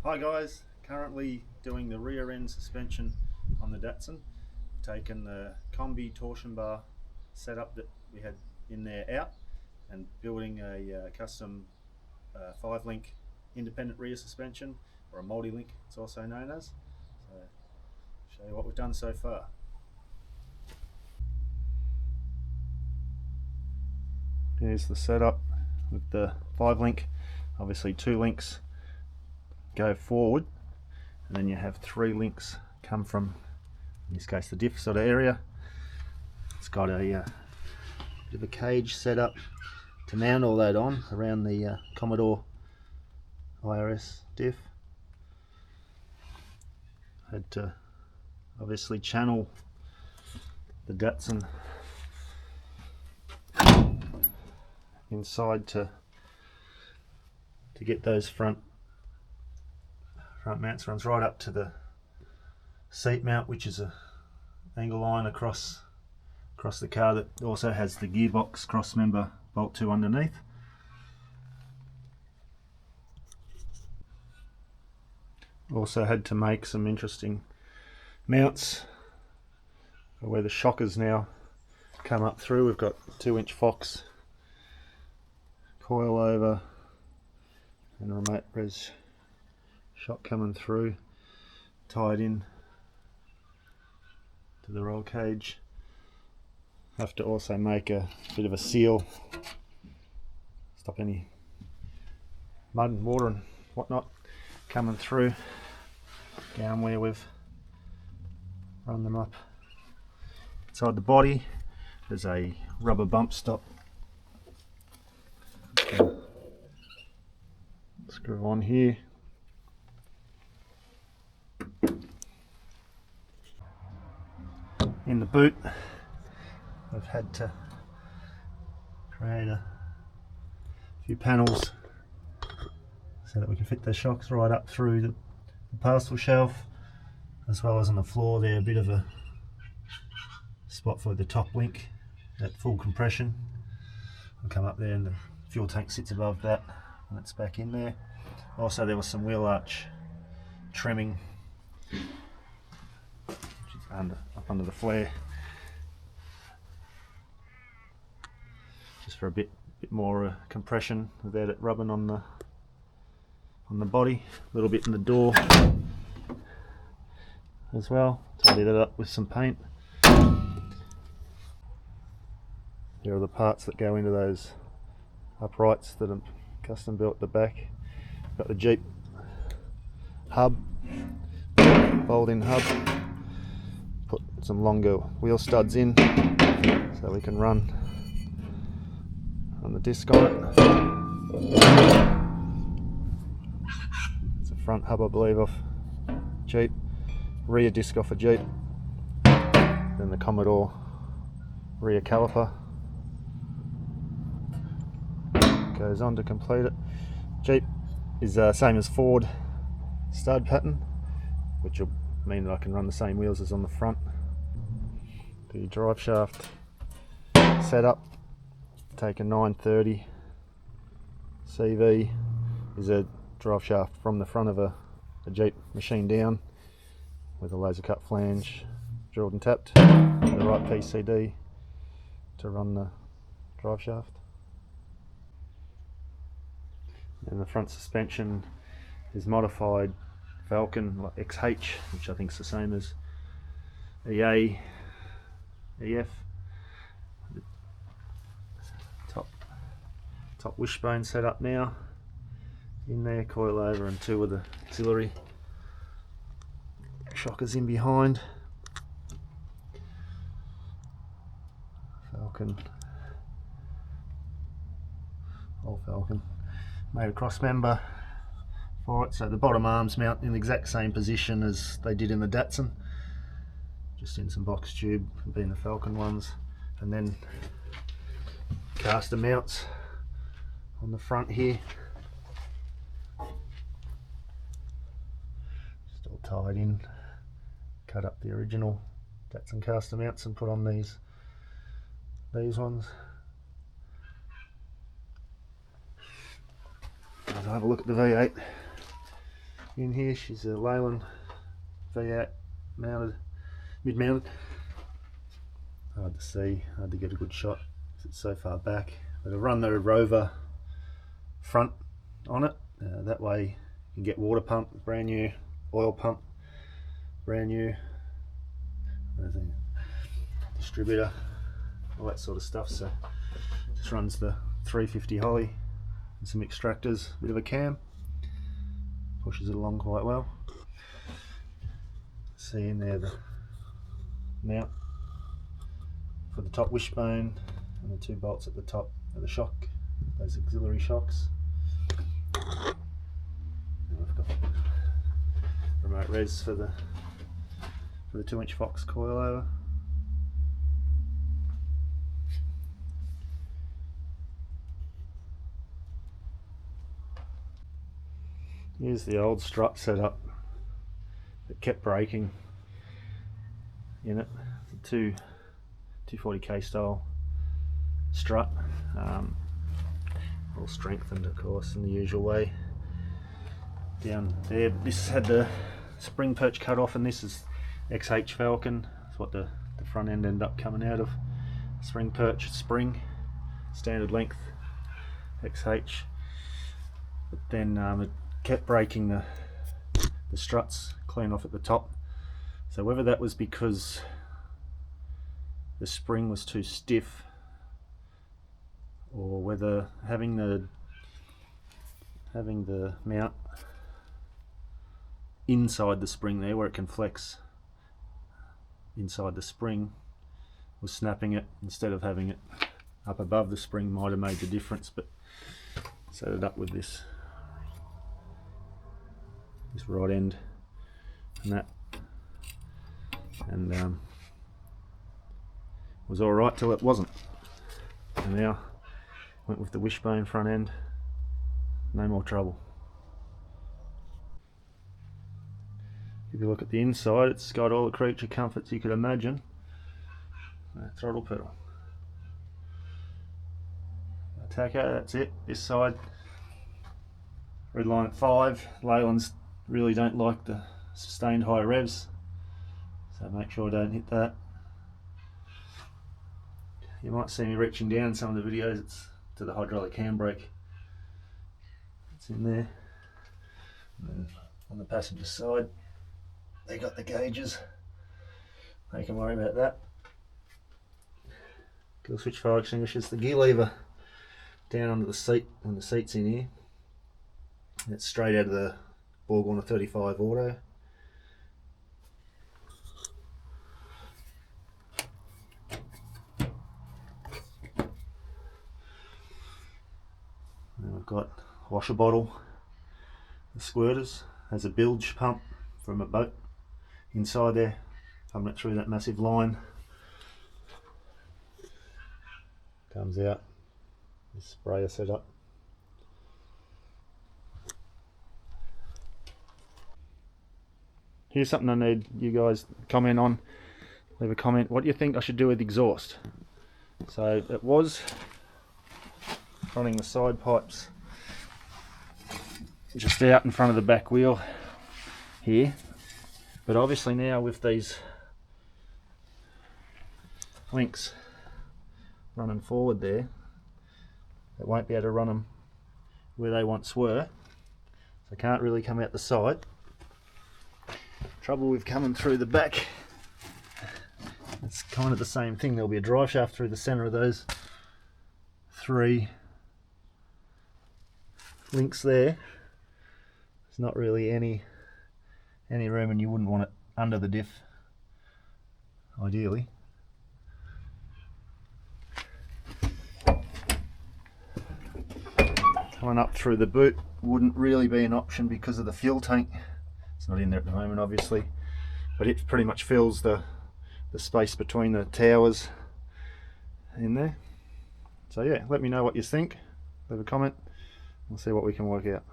Hi guys, currently doing the rear end suspension on the Datsun. Taken the combi torsion bar setup that we had in there out and building a custom 5-link independent rear suspension, or a multi-link it's also known as. So show you what we've done so far. Here's the setup with the 5-link. Obviously 2 links go forward, and then you have 3 links come from, in this case, the diff sort of area. It's got a bit of a cage set up to mount all that on around the Commodore IRS diff. Had to obviously channel the Datsun inside to get those front mounts. Runs right up to the seat mount, which is a angle line across the car that also has the gearbox cross member bolt 2 underneath. Also had to make some interesting mounts for where the shockers now come up through. We've got 2-inch Fox coil over and a remote res shock coming through, tied in to the roll cage. Have to also make a bit of a seal, stop any mud and water and whatnot coming through down where we've run them up. Inside the body there's a rubber bump stop. Screw on here. In the boot I've had to create a few panels so that we can fit the shocks right up through the parcel shelf, as well as on the floor there, a bit of a spot for the top link at full compression. I'll come up there and the fuel tank sits above that and it's back in there. Also there was some wheel arch trimming which is up under the flare, just for a bit more compression without it rubbing on the body. A little bit in the door as well. Tidy that up with some paint. Here are the parts that go into those uprights that are custom built at the back. Got the Jeep hub, fold-in hub. Put some longer wheel studs in so we can run the disc on it. It's a front hub, I believe, off Jeep, rear disc off a Jeep, then the Commodore rear caliper goes on to complete it. Jeep is same as Ford stud pattern, which will mean that I can run the same wheels as on the front. The drive shaft setup, take a 930 CV, is a drive shaft from the front of a Jeep machined down with a laser cut flange drilled and tapped, the right PCD to run the drive shaft. And the front suspension is modified Falcon like XH, which I think is the same as EA, EF. Top wishbone set up now in there, coil over, and 2 of the auxiliary shockers in behind. Falcon, old Falcon, made a cross member for it, so the bottom arms mount in the exact same position as they did in the Datsun, just in some box tube, being the Falcon ones, and then caster mounts on the front here, still tied in. Cut up the original Datsun caster mounts and put on these ones. Let's have a look at the V8 in here. She's a Leyland V8 mounted, mid-mounted. Hard to see, hard to get a good shot because it's so far back. But I've run the Rover front on it. That way you can get water pump, brand new, oil pump, brand new. There's a distributor, all that sort of stuff. So just runs the 350 Holly and some extractors, a bit of a cam, pushes it along quite well. See in there the mount for the top wishbone and the 2 bolts at the top of the shock, those auxiliary shocks. And I've got remote res for the 2-inch Fox coilover. Here's the old strut setup that kept breaking in it. It's a 240k style strut, all strengthened of course in the usual way. Down there, this had the spring perch cut off, and this is XH Falcon. That's what the front end ended up coming out of. Spring perch, spring, standard length XH. But then it kept breaking the struts clean off at the top. So whether that was because the spring was too stiff, or whether having the mount inside the spring there, where it can flex inside the spring, was snapping it instead of having it up above the spring, might have made the difference. But set it up with this rod end and that, and was all right till it wasn't. And now went with the wishbone front end, no more trouble. If you look at the inside, it's got all the creature comforts you could imagine. Throttle pedal, attacker, that's it. This side, red line at 5. Leylands really don't like the sustained high revs, so make sure I don't hit that. You might see me reaching down in some of the videos. It's to the hydraulic handbrake. It's in there. And then on the passenger side, they got the gauges. They can worry about that. Kill switch fire extinguishers. The gear lever down under the seat when the seat's in here. It's straight out of the Borgwarner 35 Auto. We've got washer bottle, the squirters, has a bilge pump from a boat inside there, pumping it through that massive line. Comes out, this sprayer setup. Here's something I need you guys to comment on. Leave a comment. What do you think I should do with the exhaust? So it was running the side pipes just out in front of the back wheel here, but obviously now with these links running forward there, it won't be able to run them where they once were, so I can't really come out the side. Trouble with coming through the back, it's kind of the same thing. There'll be a drive shaft through the center of those 3 links there. There's not really any room, and you wouldn't want it under the diff ideally. Coming up through the boot wouldn't really be an option because of the fuel tank. It's not in there at the moment obviously, but it pretty much fills the space between the towers in there. So yeah, let me know what you think, leave a comment, we'll see what we can work out.